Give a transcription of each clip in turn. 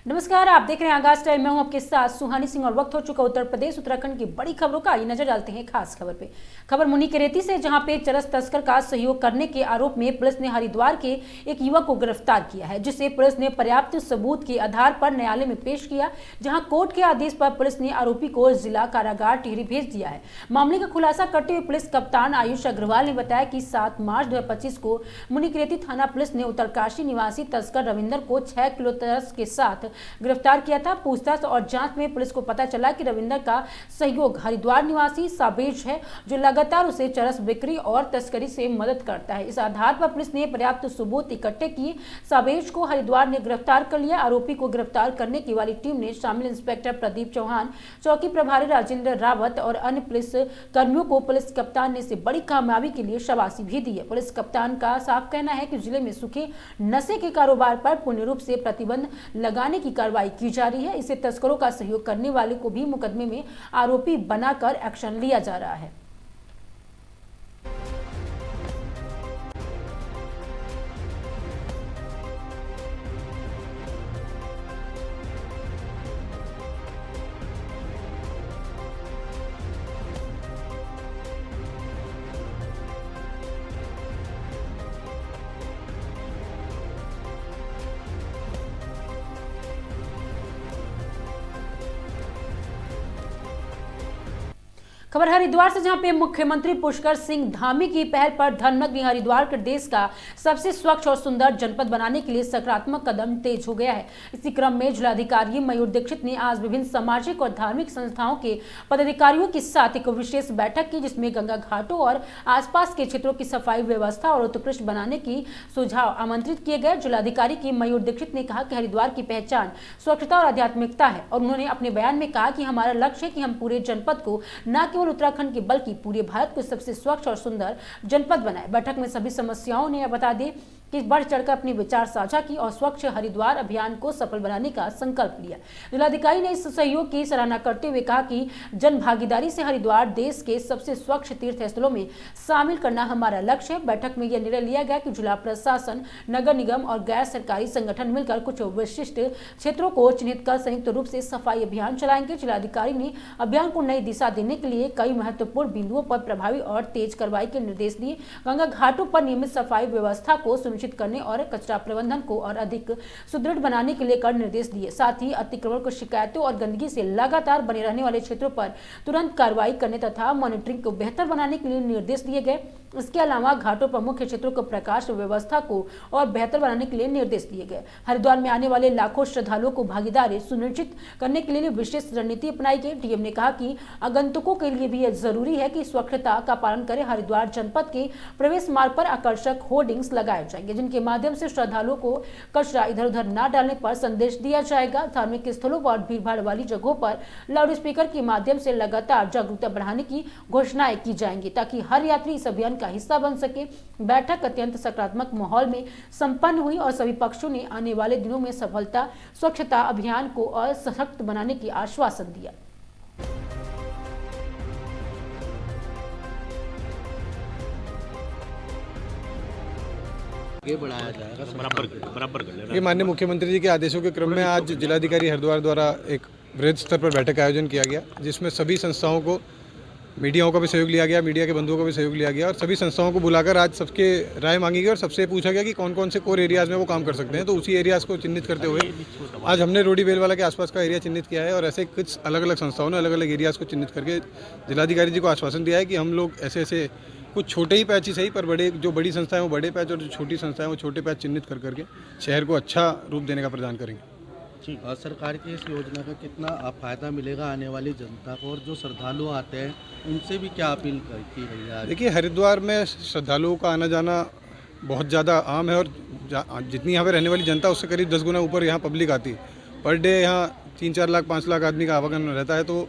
नमस्कार, आप देख रहे हैं आगाज टाइम। मैं हूं आपके साथ सुहानी सिंह और वक्त हो चुका उत्तर प्रदेश उत्तराखंड की बड़ी खबरों का। आइए नजर डालते हैं खास खबर पे। खबर मुनीकेरेती से, जहां पे चरस तस्कर का सहयोग करने के आरोप में पुलिस ने हरिद्वार के एक युवक को गिरफ्तार किया है, जिसे पुलिस ने पर्याप्त सबूत के आधार पर न्यायालय में पेश किया, जहां कोर्ट के आदेश पर पुलिस ने आरोपी को जिला कारागार टिहरी भेज दिया है। मामले का खुलासा करते हुए पुलिस कप्तान आयुष अग्रवाल ने बताया कि 7 मार्च 2025 को मुनीकेरेती थाना पुलिस ने उत्तरकाशी निवासी तस्कर रविंदर को 6 किलो चरस के साथ गिरफ्तार किया था। पूछताछ और जांच में पुलिस को पता चला कि रविंदर का सहयोग हरिद्वार निवासी साबेज है, जो लगातार उसे चरस बिक्री और तस्करी से मदद करता है। इस आधार पर पुलिस ने पर्याप्त सबूत इकट्ठे किए। साबेज को हरिद्वार ने गिरफ्तार कर लिया। आरोपी को गिरफ्तार करने की वाली टीम ने शामिल इंस्पेक्टर प्रदीप चौहान, चौकी प्रभारी राजेंद्र रावत और अन्य पुलिस कर्मियों को पुलिस कप्तान ने इसे बड़ी कामयाबी के लिए शाबाशी भी दी है। पुलिस कप्तान का साफ कहना है कि जिले में सूखे नशे के कारोबार पर पूर्ण रूप से प्रतिबंध लगाने की कार्रवाई की जा रही है। इसे तस्करों का सहयोग करने वाले को भी मुकदमे में आरोपी बनाकर एक्शन लिया जा रहा है। खबर हरिद्वार से, जहां पे मुख्यमंत्री पुष्कर सिंह धामी की पहल पर धर्मनगरी हरिद्वार के देश का सबसे स्वच्छ और सुंदर जनपद बनाने के लिए सकारात्मक कदम तेज हो गया है। इसी क्रम में जिलाधिकारी मयूर दीक्षित ने आज विभिन्न सामाजिक और धार्मिक संस्थाओं के पदाधिकारियों के साथ एक विशेष बैठक की, जिसमें गंगा घाटों और आसपास के क्षेत्रों की सफाई व्यवस्था और उत्कृष्ट बनाने की सुझाव आमंत्रित किए गए। जिलाधिकारी की मयूर दीक्षित ने कहा कि हरिद्वार की पहचान स्वच्छता और आध्यात्मिकता है, और उन्होंने अपने बयान में कहा कि हमारा लक्ष्य है कि हम पूरे जनपद को न केवल उत्तराखंड के बल्कि पूरे भारत को सबसे स्वच्छ और सुंदर जनपद बनाए। बैठक में सभी समस्याओं ने बता दी कि बढ़ चढ़कर अपने विचार साझा की और स्वच्छ हरिद्वार अभियान को सफल बनाने का संकल्प लिया। जिलाधिकारी ने इस सहयोग की सराहना करते हुए कहा कि जन भागीदारी से हरिद्वार देश के सबसे स्वच्छ तीर्थ स्थलों में शामिल करना हमारा लक्ष्य है। बैठक में यह निर्णय लिया गया कि जिला प्रशासन, नगर निगम और गैर सरकारी संगठन मिलकर कुछ विशिष्ट क्षेत्रों को चिन्हित कर संयुक्त रूप से सफाई अभियान चलाएंगे। जिलाधिकारी ने अभियान को नई दिशा देने के लिए कई महत्वपूर्ण बिंदुओं पर प्रभावी और तेज कार्रवाई के निर्देश दिए। गंगा घाटों पर नियमित सफाई व्यवस्था को सुनिश्चित करने और कचरा प्रबंधन को और अधिक सुदृढ़ बनाने के लिए कर निर्देश दिए। साथ ही अतिक्रमण को शिकायतों और गंदगी से लगातार बने रहने वाले क्षेत्रों पर तुरंत कार्रवाई करने तथा मॉनिटरिंग को बेहतर बनाने के लिए निर्देश दिए गए। इसके अलावा घाटों पर मुख्य क्षेत्रों को प्रकाश व्यवस्था को और बेहतर बनाने के लिए निर्देश दिए गए। हरिद्वार में आने वाले लाखों श्रद्धालुओं को भागीदारी सुनिश्चित करने के लिए विशेष रणनीति अपनाई गई। डीएम ने कहा कि आगंतुकों के लिए भी यह जरूरी है कि स्वच्छता का पालन करें। हरिद्वार जनपद के प्रवेश मार्ग पर आकर्षक होर्डिंग्स लगाए जाएंगे, जिनके माध्यम से श्रद्धालुओं को कचरा इधर उधर न डालने पर संदेश दिया जाएगा। धार्मिक स्थलों और भीड़भाड़ वाली जगहों पर लाउड स्पीकर के माध्यम से लगातार जागरूकता बढ़ाने की घोषणाएं की जाएंगी, ताकि हर यात्री इस अभियान का हिस्सा बन सके। बैठक अत्यंत सकारात्मक माहौल में संपन्न हुई और सभी पक्षों ने आने वाले दिनों में सफलता स्वच्छता अभियान को और सशक्त बनाने की आश्वासन दिया। ये बढ़ाया जाएगा, बराबर कर लेना। ये माननीय मुख्यमंत्री जी के आदेशों के क्रम में आज जिलाधिकारी हरिद्वार द्वारा एक वृहद स्तर पर बैठक का आयोजन किया गया, जिसमें सभी संस्थाओं को, मीडियाओं का भी सहयोग लिया गया, मीडिया के बंधुओं का भी सहयोग लिया गया और सभी संस्थाओं को बुलाकर आज सबके राय मांगी गई और सबसे पूछा गया कि कौन कौन से कोर एरियाज़ में वो काम कर सकते हैं। तो उसी एरियाज़ को चिन्हित करते हुए आज हमने रोडी बेलवाला के आसपास का एरिया चिन्हित किया है और ऐसे कुछ अलग अलग संस्थाओं ने अलग अलग एरियाज़ को चिन्हित करके जिलाधिकारी जी को आश्वासन दिया है कि हम लोग ऐसे ऐसे कुछ छोटे ही पैच ही सही, पर बड़े जो बड़ी संस्थाएं वो बड़े पैच और जो छोटी संस्थाएं वो छोटे पैच चिन्हित कर करके शहर को अच्छा रूप देने का प्रदान करेंगे। ठीक। और सरकार की इस योजना का कितना फ़ायदा मिलेगा आने वाली जनता को, और जो श्रद्धालु आते हैं उनसे भी क्या अपील की गई है? देखिए, हरिद्वार में श्रद्धालुओं का आना जाना बहुत ज़्यादा आम है और जितनी यहाँ पे रहने वाली जनता उससे करीब 10 गुना ऊपर यहाँ पब्लिक आती है। पर डे यहाँ 3-4 लाख 5 लाख आदमी का आवागमन रहता है। तो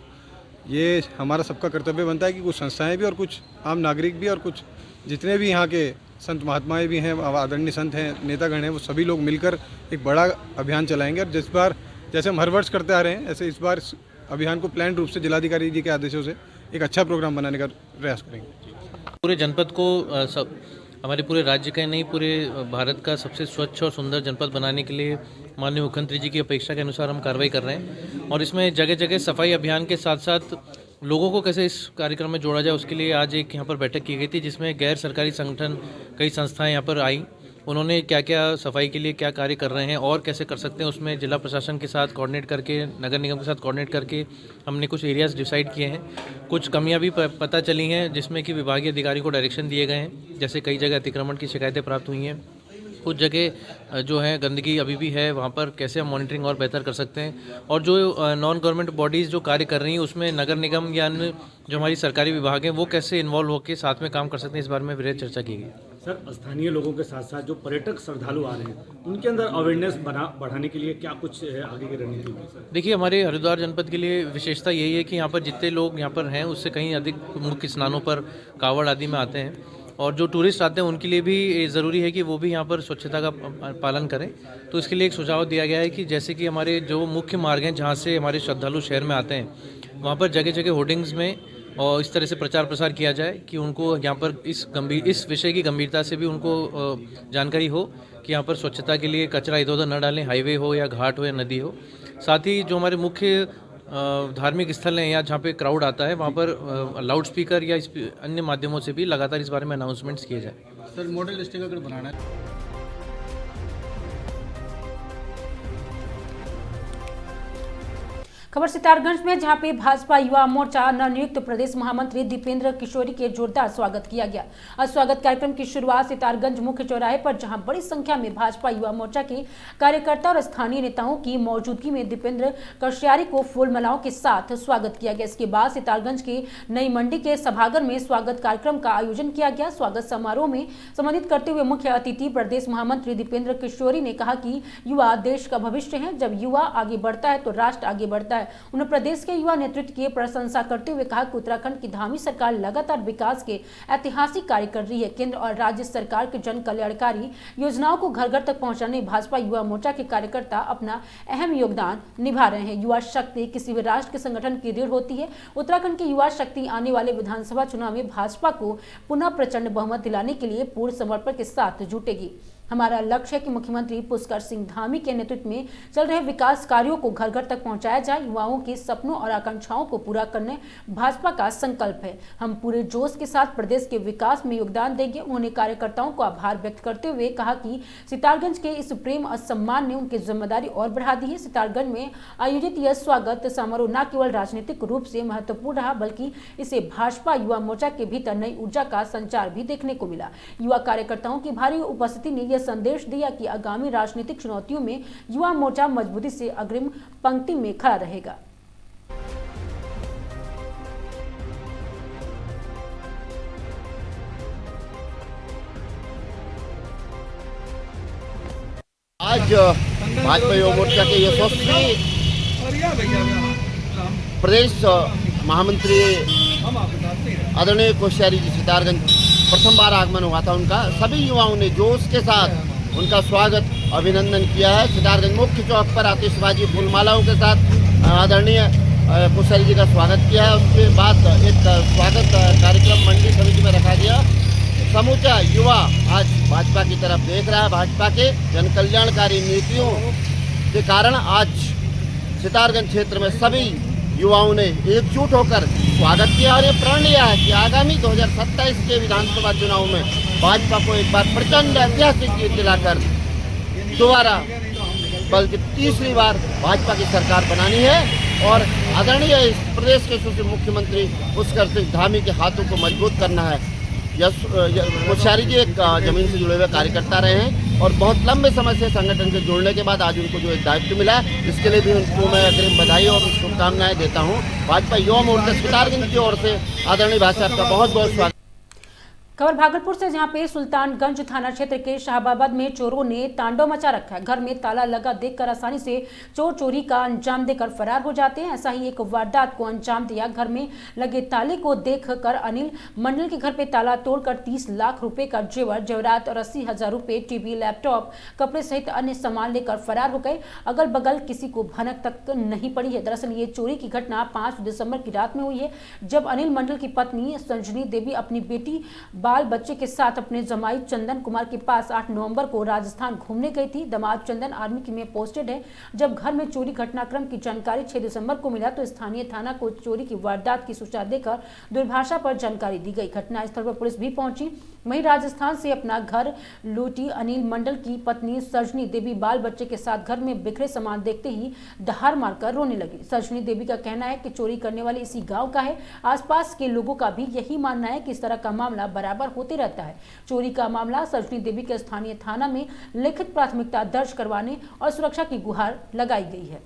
ये हमारा सबका कर्तव्य बनता है कि कुछ संस्थाएं भी और कुछ आम नागरिक भी और कुछ जितने भी यहाँ के संत महात्माएं भी हैं, आदरणीय संत हैं, नेतागण हैं, वो सभी लोग मिलकर एक बड़ा अभियान चलाएंगे। और जिस बार जैसे हम हर वर्ष करते आ रहे हैं, ऐसे इस बार अभियान को प्लान रूप से जिलाधिकारी जी के आदेशों से एक अच्छा प्रोग्राम बनाने का प्रयास करेंगे। पूरे जनपद को हमारे पूरे राज्य का नहीं पूरे भारत का सबसे स्वच्छ और सुंदर जनपद बनाने के लिए माननीय मुख्यमंत्री जी की अपेक्षा के अनुसार हम कार्रवाई कर रहे हैं और इसमें जगह जगह सफाई अभियान के साथ साथ लोगों को कैसे इस कार्यक्रम में जोड़ा जाए उसके लिए आज एक यहाँ पर बैठक की गई थी, जिसमें गैर सरकारी संगठन कई संस्थाएं यहाँ पर आई। उन्होंने क्या क्या सफाई के लिए क्या कार्य कर रहे हैं और कैसे कर सकते हैं, उसमें जिला प्रशासन के साथ कोऑर्डिनेट करके, नगर निगम के साथ कोऑर्डिनेट करके हमने कुछ एरियाज़ डिसाइड किए हैं। कुछ कमियां भी पता चली हैं जिसमें कि विभागीय अधिकारी को डायरेक्शन दिए गए हैं, जैसे कई जगह अतिक्रमण की शिकायतें प्राप्त हुई हैं। कुछ जगह जो है गंदगी अभी भी है, वहाँ पर कैसे हम मॉनिटरिंग और बेहतर कर सकते हैं और जो नॉन गवर्नमेंट बॉडीज़ जो कार्य कर रही हैं उसमें नगर निगम या अन्य जो हमारी सरकारी विभाग हैं वो कैसे इन्वॉल्व होकर साथ में काम कर सकते हैं, इस बारे में विस्तृत चर्चा की गई। सर, स्थानीय लोगों के साथ साथ जो पर्यटक श्रद्धालु आ रहे हैं उनके अंदर अवेयरनेस बढ़ाने के लिए क्या कुछ आगे की रणनीति होगी सर? देखिए, हमारे हरिद्वार जनपद के लिए विशेषता यही है कि यहाँ पर जितने लोग यहाँ पर हैं उससे कहीं अधिक मुख्य स्नानों पर कावड़ आदि में आते हैं और जो टूरिस्ट आते हैं उनके लिए भी ज़रूरी है कि वो भी यहाँ पर स्वच्छता का पालन करें। तो इसके लिए एक सुझाव दिया गया है कि जैसे कि हमारे जो मुख्य मार्ग हैं जहाँ से हमारे श्रद्धालु शहर में आते हैं वहाँ पर जगह जगह होर्डिंग्स में और इस तरह से प्रचार प्रसार किया जाए कि उनको यहाँ पर इस विषय की गंभीरता से भी उनको जानकारी हो कि यहाँ पर स्वच्छता के लिए कचरा इधर उधर न डालें, हाईवे हो या घाट हो या नदी हो। साथ ही जो हमारे मुख्य धार्मिक स्थल हैं या जहाँ पे क्राउड आता है वहाँ पर लाउड स्पीकर या अन्य माध्यमों से भी लगातार इस बारे में अनाउंसमेंट्स किए जाए। सर, मॉडल लिस्टिंग अगर बनाना है खबर सितारगंज में, जहां पे भाजपा युवा मोर्चा नवनियुक्त प्रदेश महामंत्री दीपेंद्र किशोरी के जोरदार स्वागत किया गया। आज स्वागत कार्यक्रम की शुरुआत सितारगंज मुख्य चौराहे पर, जहां बड़ी संख्या में भाजपा युवा मोर्चा के कार्यकर्ता और स्थानीय नेताओं की मौजूदगी में दीपेंद्र किशोरी को फूल मालाओं के साथ स्वागत किया गया। इसके बाद सितारगंज के नई मंडी के सभागार में स्वागत कार्यक्रम का आयोजन किया गया। स्वागत समारोह में संबोधित करते हुए मुख्य अतिथि प्रदेश महामंत्री दीपेंद्र किशोरी ने कहा कि युवा देश का भविष्य है, जब युवा आगे बढ़ता है तो राष्ट्र आगे बढ़ता है। उन्होंने प्रदेश के युवा नेतृत्व की प्रशंसा करते हुए कहा कि उत्तराखंड की धामी सरकार लगातार विकास के ऐतिहासिक कार्य कर रही है। केंद्र और राज्य सरकार के जन कल्याणकारी योजनाओं को घर घर तक पहुंचाने भाजपा युवा मोर्चा के कार्यकर्ता अपना अहम योगदान निभा रहे हैं। युवा शक्ति किसी भी राष्ट्र के संगठन की रीढ़ होती है। उत्तराखंड की युवा शक्ति आने वाले विधानसभा चुनाव में भाजपा को पुनः प्रचंड बहुमत दिलाने के लिए पूर्ण समर्पण के साथ जुटेगी। हमारा लक्ष्य है कि मुख्यमंत्री पुष्कर सिंह धामी के नेतृत्व में चल रहे विकास कार्यों को घर घर तक पहुंचाया जाए। युवाओं के सपनों और आकांक्षाओं को पूरा करने भाजपा का संकल्प है। हम पूरे जोश के साथ प्रदेश के विकास में योगदान देंगे। उन्होंने कार्यकर्ताओं को आभार व्यक्त करते हुए कहा कि सितारगंज के इस प्रेम और सम्मान ने उनकी जिम्मेदारी और बढ़ा दी है। सितारगंज में आयोजित यह स्वागत समारोह न केवल राजनीतिक रूप से महत्वपूर्ण रहा, बल्कि इसे भाजपा युवा मोर्चा के भीतर नई ऊर्जा का संचार भी देखने को मिला। युवा कार्यकर्ताओं की भारी उपस्थिति ने यह संदेश दिया कि आगामी राजनीतिक चुनौतियों में युवा मोर्चा मजबूती से अग्रिम पंक्ति में खड़ा रहेगा। आज भाजपा युवा मोर्चा के यशस्वी प्रदेश महामंत्री आदरणीय कोश्यारी जी सितारगंज प्रथम बार आगमन हुआ था उनका। सभी युवाओं ने जोश के साथ उनका स्वागत अभिनंदन किया है। सितारगंज मुख्य चौक पर आतिशबाजी फूलमालाओं के साथ आदरणीय कोश्यारी जी का स्वागत किया है। उसके बाद एक स्वागत कार्यक्रम मंडी समिति में रखा गया। समूचा युवा आज भाजपा की तरफ देख रहा है। भाजपा के जन कल्याणकारी नीतियों के कारण आज सितारगंज क्षेत्र में सभी युवाओं ने एकजुट होकर स्वागत किया और ये प्रण लिया है कि आगामी 2027 के विधानसभा चुनाव में भाजपा को एक बार प्रचंड ऐतिहासिक जीत दिलाकर दोबारा बल्कि तीसरी बार भाजपा की सरकार बनानी है और आदरणीय इस प्रदेश के यशस्वी मुख्यमंत्री पुष्कर सिंह धामी के हाथों को मजबूत करना है। कोश्यारी जी एक जमीन से जुड़े हुए कार्यकर्ता रहे हैं और बहुत लंबे समय से संगठन से जुड़ने के बाद आज उनको जो एक दायित्व मिला है, इसके लिए भी उनको मैं अग्रिम बधाई और शुभकामनाएं देता हूं। भाजपा युवा मोर्चा सितारगंज की ओर से आदरणीय भाई साहब का बहुत बहुत स्वागत। खबर भागलपुर से, जहां पे सुल्तानगंज थाना क्षेत्र के शाहबाबाद में चोरों ने तांडव मचा रखा है। घर में ताला लगा देखकर आसानी से चोर चोरी का अंजाम देकर फरार हो जाते हैं। ऐसा ही एक वारदात को अंजाम दिया। घर में लगे ताले को देखकर अनिल मंडल के घर पे ताला तोड़कर 30 लाख रुपए का जेवरात और 80,000 रुपए, टीवी, लैपटॉप, कपड़े सहित अन्य सामान लेकर फरार हो गए। अगल बगल किसी को भनक तक नहीं पड़ी है। दरअसल ये चोरी की घटना 5 दिसंबर की रात में हुई है, जब अनिल मंडल की पत्नी संजनी देवी अपनी बेटी बाल बच्चे के साथ अपने जमाई चंदन कुमार के पास 8 नवंबर को राजस्थान घूमने गई थी। दामाद चंदन आर्मी में पोस्टेड है। जब घर में चोरी घटनाक्रम की जानकारी 6 दिसंबर को मिला तो स्थानीय थाना को चोरी की वारदात की सूचना देकर दूरभाषा पर जानकारी दी गई। घटनास्थल पर पुलिस भी पहुंची। वहीं राजस्थान से अपना घर लूटी अनिल मंडल की पत्नी सजनी देवी बाल बच्चे के साथ घर में बिखरे सामान देखते ही दहाड़ मारकर रोने लगी। सजनी देवी का कहना है कि चोरी करने वाले इसी गांव का है। आसपास के लोगों का भी यही मानना है कि इस तरह का मामला बराबर होते रहता है। चोरी का मामला सजनी देवी के स्थानीय थाना में लिखित प्राथमिकता दर्ज करवाने और सुरक्षा की गुहार लगाई गई है।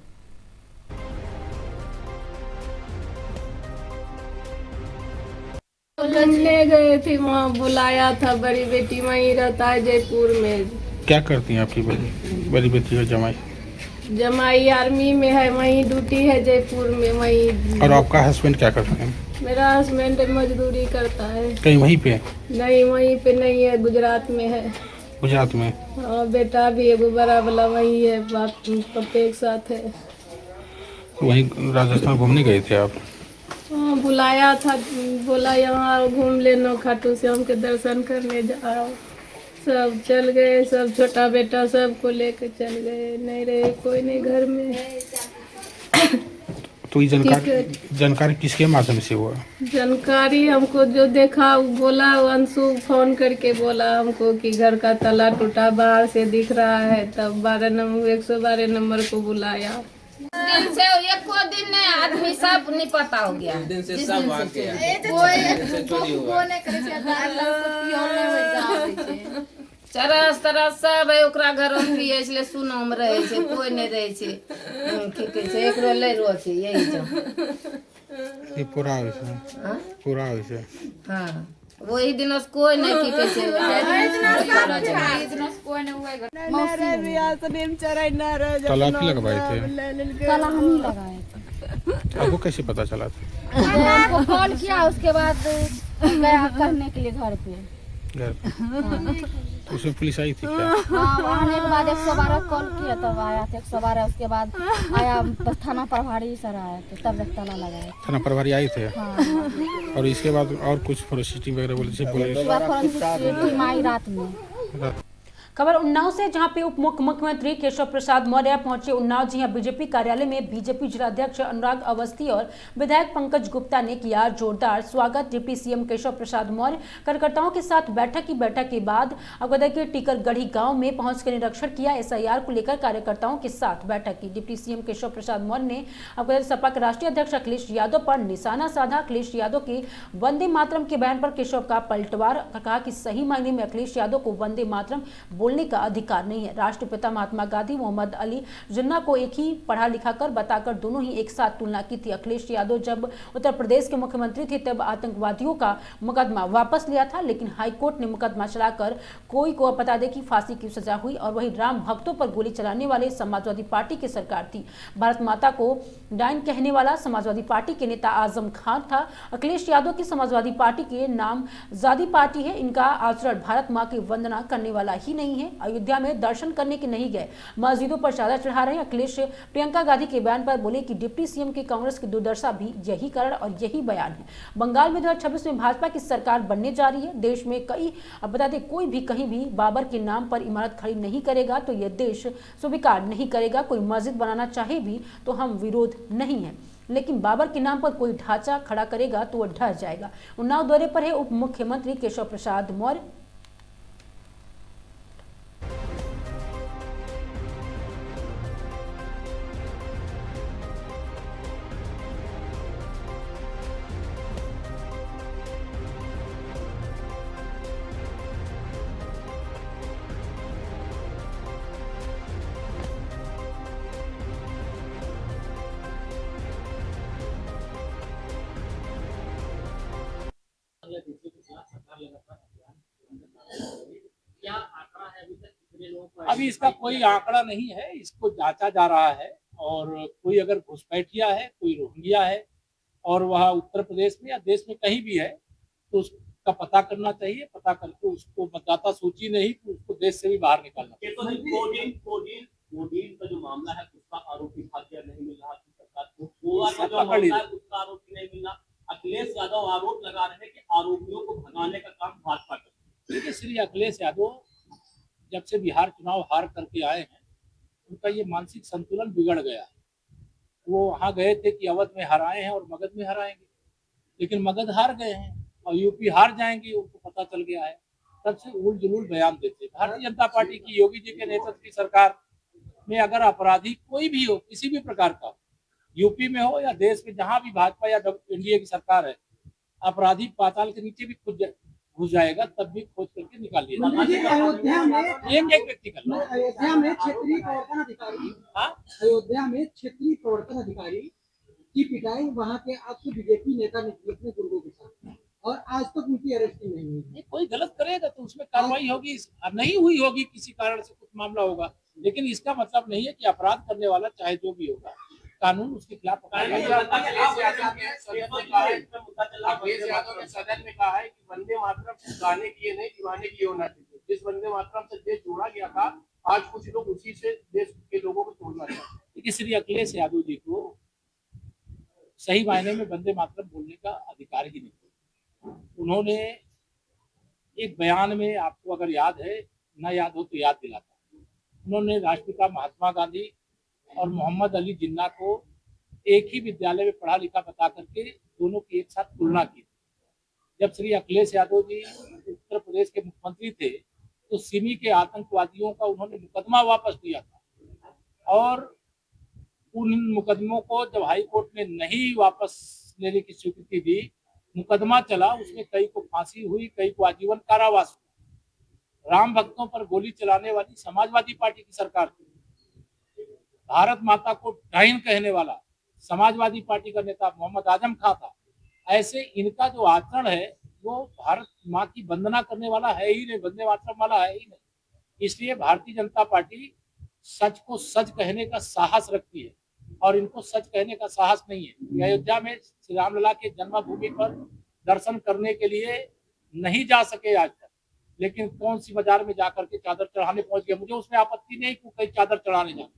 ले गए थे, वहाँ बुलाया था। बड़ी बेटी वहीं रहता है जयपुर में। क्या करती हैं आपकी बड़ी बेटी का जमाई? जमाई आर्मी में है, वहीं ड्यूटी है जयपुर में वहीं। और आपका हस्बैंड क्या करते हैं? मेरा हस्बैंड मजदूरी करता है। कहीं वहीं पे? नहीं, वहीं पे नहीं है, गुजरात में है। गुजरात में? हाँ, बेटा भी है बड़ा वाला वहीं है, बाप पप्पे एक साथ है। वहीं राजस्थान घूमने गए थे आप? हाँ, बुलाया था, बोला यहाँ घूम लेना, खाटू श्याम के दर्शन करने जाओ। सब चल गए, सब छोटा बेटा सबको लेकर चल गए। नहीं रहे कोई नहीं घर में। तो ये जानकारी किसके माध्यम से हुआ? जानकारी हमको जो देखा वो बोला, अंशु फोन करके बोला हमको कि घर का ताला टूटा बाहर से दिख रहा है। तब 112 नंबर को बुलाया। दिन से एक को दिन ने आदमी सब नहीं पता हो गया। दिन से सब भाग गया। चरस तरस सब है ओकरा घर में भी है, इसलिए सुनो में रहे छे, कोई नहीं रहे छे। की कहे छे एकरो ले रो छे यही जो ये पूरा है से? हां पूरा है से? हां, वही दिन कोई नहीं की कहे छे ताला भी लगवाए थे? ताला हम ही लगाए थे। आपको कैसे पता चला था? हमको कॉल किया, उसके बाद गया करने के लिए घर पे। घर तो उसमें पुलिस आई थी क्या? हाँ, आने के बाद 112 कॉल किया, तब आया था 112। उसके बाद आया थाना प्रभारी सर आया थे, तब तक ताला लगाया। थाना प्रभारी आए थे? हाँ। और इसके बाद और कुछ फोरेंसिक वगैरह बोले? माई रात में। खबर उन्नाव से, जहां पे उप मुख्यमंत्री केशव प्रसाद मौर्य पहुंचे उन्नाव। जी हां, बीजेपी कार्यालय में बीजेपी जिलाध्यक्ष अनुराग अवस्थी और विधायक पंकज गुप्ता ने किया जोरदार स्वागत। डिप्टी सीएम केशव प्रसाद मौर्य कार्यकर्ताओं के साथ बैठक के बाद अवगदा के टीकरगढ़ी गांव में पहुंचकर निरीक्षण किया। एसआईआर को लेकर कार्यकर्ताओं के साथ बैठक की। डिप्टी सीएम केशव प्रसाद मौर्य ने अवगदा सपा के राष्ट्रीय अध्यक्ष अखिलेश यादव पर निशाना साधा। अखिलेश यादव के वंदे मातरम के बयान पर केशव का पलटवार। कहा कि सही मायने में अखिलेश यादव को वंदे मातरम बोलने का अधिकार नहीं है। राष्ट्रपिता महात्मा गांधी मोहम्मद अली जिन्ना को एक ही पढ़ा लिखा कर बताकर दोनों ही एक साथ तुलना की थी। अखिलेश यादव जब उत्तर प्रदेश के मुख्यमंत्री थे तब आतंकवादियों का मुकदमा वापस लिया था, लेकिन हाईकोर्ट ने मुकदमा चलाकर कोई को पता दे की फांसी की सजा हुई। और वही राम भक्तों पर गोली चलाने वाले समाजवादी पार्टी की सरकार थी। भारत माता को डायन कहने वाला समाजवादी पार्टी के नेता आजम खान था। अखिलेश यादव की समाजवादी पार्टी के नाम जादी पार्टी है। इनका आचरण भारत मां की वंदना करने वाला ही नहीं है। अयोध्या में दर्शन करने के नहीं गए, मस्जिदों पर चादर चढ़ा रहे हैं। अखिलेश प्रियंका गांधी के बयान पर बोले कि डिप्टी सीएम की कांग्रेस की दुर्दशा भी यही कारण और यही बयान है। बंगाल में 2026 में भाजपा की सरकार बनने जा रही है। देश में अब बता दें, कोई भी कहीं भी बाबर के नाम पर इमारत खड़ी नहीं करेगा तो यह देश स्वीकार नहीं करेगा। कोई मस्जिद बनाना चाहे भी तो हम विरोध नहीं है, लेकिन बाबर के नाम पर कोई ढांचा खड़ा करेगा तो वह ढह जाएगा। उन्नाव दौरे पर है उप मुख्यमंत्री केशव प्रसाद मौर्य। अभी इसका कोई आंकड़ा नहीं है, इसको जांचा जा रहा है। और कोई अगर घुसपैठिया है, कोई रोहिंग्या है और वह उत्तर प्रदेश में या देश में कहीं भी है तो उसका पता करना चाहिए। पता करके उसको मतदाता सूची नहीं तो उसको देश से भी बाहर निकालना चाहिए। का जो मामला है उसका आरोपी भाग्य नहीं मिल रहा, उसका आरोपी नहीं मिलना। अखिलेश यादव आरोप लगा रहे हैं कि आरोपियों को भगाने का काम भाजपा करती है। देखिए, श्री अखिलेश यादव जब से बिहार चुनाव हार करके आए हैं, उनका ये मानसिक संतुलन बिगड़ गया है। वो वहां गए थे कि अवध में हराए हैं और मगध में हराएंगे, लेकिन मगध हार गए हैं और यूपी हार जाएंगे, उनको पता चल गया है। तब से उल जुलूल बयान देते। भारतीय जनता पार्टी की, योगी जी के नेतृत्व की सरकार में अगर अपराधी कोई भी हो, किसी भी प्रकार का, यूपी में हो या देश में जहां भी भाजपा या एनडीए की सरकार है, अपराधी पाताल के नीचे भी घुस जाएगा, तब भी खोज करके निकाल लिया जाएगा। अयोध्या में एक व्यक्ति कर लो। अयोध्या में क्षेत्रीय प्रवर्तन अधिकारी, अयोध्या में क्षेत्रीय प्रवर्तन अधिकारी की पिटाई वहाँ के आपके बीजेपी नेता ने की अपने गुर्गों के साथ, और आज तक उनकी अरेस्टिंग नहीं हुई। कोई गलत करेगा तो उसमें कार्रवाई होगी, नहीं हुई होगी, किसी कारण से कुछ मामला होगा, लेकिन इसका मतलब नहीं है कि अपराध करने वाला चाहे जो भी होगा, कानून उसके खिलाफ। अखिलेश यादव ने सदन में कहा है कि वंदे मातरम गाने के लिए नहीं, दीवाने के लिए होना चाहिए। जिस वंदे मातरम से देश जोड़ा गया था, आज कुछ लोग उसी से देश के लोगों को तोड़ना चाहते हैं। देखिए, श्री अखिलेश यादव जी को सही मायने में वंदे मातरम बोलने का अधिकार ही नहीं। उन्होंने एक बयान में, आपको अगर याद है, ना याद हो तो याद दिलाता, उन्होंने राष्ट्रपिता महात्मा गांधी और मोहम्मद अली जिन्ना को एक ही विद्यालय में पढ़ा लिखा बता करके दोनों की एक साथ तुलना की। जब श्री अखिलेश यादव जी उत्तर प्रदेश के मुख्यमंत्री थे, तो सिमी के आतंकवादियों का उन्होंने मुकदमा वापस लिया था, और उन मुकदमों को जब हाई कोर्ट ने नहीं वापस लेने की स्वीकृति दी, मुकदमा चला, उसमें कई को फांसी हुई, कई को आजीवन कारावास हुआ। राम भक्तों पर गोली चलाने वाली समाजवादी पार्टी की सरकार थी। भारत माता को डाइन कहने वाला समाजवादी पार्टी का नेता मोहम्मद आजम खां था। ऐसे इनका जो आचरण है वो भारत माँ की वंदना करने वाला है ही नहीं, वंदे मातरम वाला है ही नहीं। इसलिए भारतीय जनता पार्टी सच को सच कहने का साहस रखती है, और इनको सच कहने का साहस नहीं है। अयोध्या में श्री रामलला के जन्मभूमि पर दर्शन करने के लिए नहीं जा सके आज तक, लेकिन कौन सी बाजार में जाकर के चादर चढ़ाने पहुंच गए। मुझे उसमें आपत्ति नहीं कि कहीं चादर चढ़ाने जाए,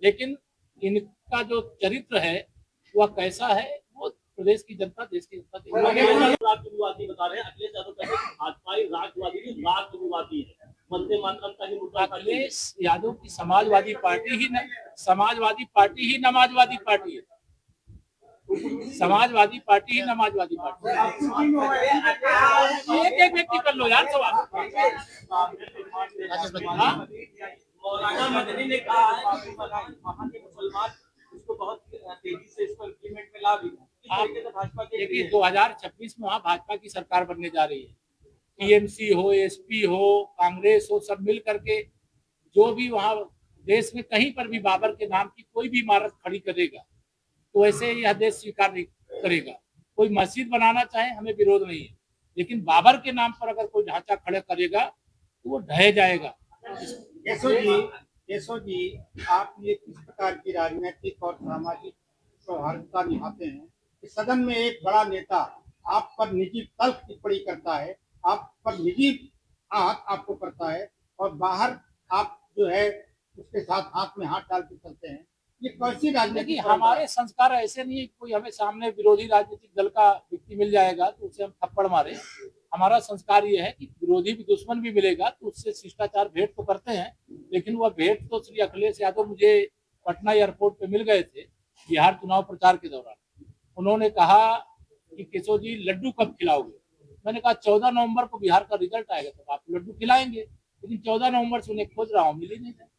लेकिन इनका जो चरित्र है वह कैसा है, वो प्रदेश की जनता, देश की जनता राष्ट्रवादी बता रहे हैं। अखिलेश यादव कहते हैं भाजपा राष्ट्रवादी है, वंदे मातरम का ही मुद्दा। अखिलेश यादव की समाजवादी पार्टी ही नमाजवादी पार्टी है। समाजवादी पार्टी ही नमाजवादी पार्टी है। एक व्यक्ति कर लो यार सवाल। मौलाना मदनी ने कहा है कि वहाँ के मुसलमान इसको बहुत तेजी से इसको इम्प्लीमेंट में ला भी। देखिए, 2026 में वहाँ भाजपा की सरकार बनने जा रही है। टीएमसी हो, एसपी हो, कांग्रेस हो, सब मिल करके जो भी वहाँ देश में कहीं पर भी बाबर के नाम की कोई भी इमारत खड़ी करेगा, तो ऐसे यह देश स्वीकार नहीं करेगा। कोई मस्जिद बनाना चाहे, हमें विरोध नहीं है, लेकिन बाबर के नाम पर अगर कोई ढांचा खड़ा करेगा तो वो ढह जाएगा। केशव जी, आप ये किस प्रकार की राजनीतिक और सामाजिक सौहार्दता निभाते हैं कि सदन में एक बड़ा नेता आप पर निजी तल्ख टिप्पणी करता है, आप पर निजी आहत आपको करता है, और बाहर आप जो है उसके साथ हाथ में हाथ डाल के चलते हैं, ये कैसी राजनीति? हमारे संस्कार ऐसे नहीं है कि कोई हमें सामने विरोधी राजनीतिक दल का व्यक्ति मिल जाएगा तो उसे हम थप्पड़ मारे। हमारा संस्कार ये है कि विरोधी भी दुश्मन भी मिलेगा तो उससे शिष्टाचार भेंट तो करते हैं, लेकिन वह भेंट तो श्री अखिलेश यादव मुझे पटना एयरपोर्ट पे मिल गए थे बिहार चुनाव प्रचार के दौरान। उन्होंने कहा कि केशव जी लड्डू कब खिलाओगे? मैंने कहा 14 नवंबर को बिहार का रिजल्ट आएगा तो आप लड्डू खिलाएंगे, लेकिन 14 नवंबर से उन्हें खोज रहा हूँ, मिल ही नहीं है।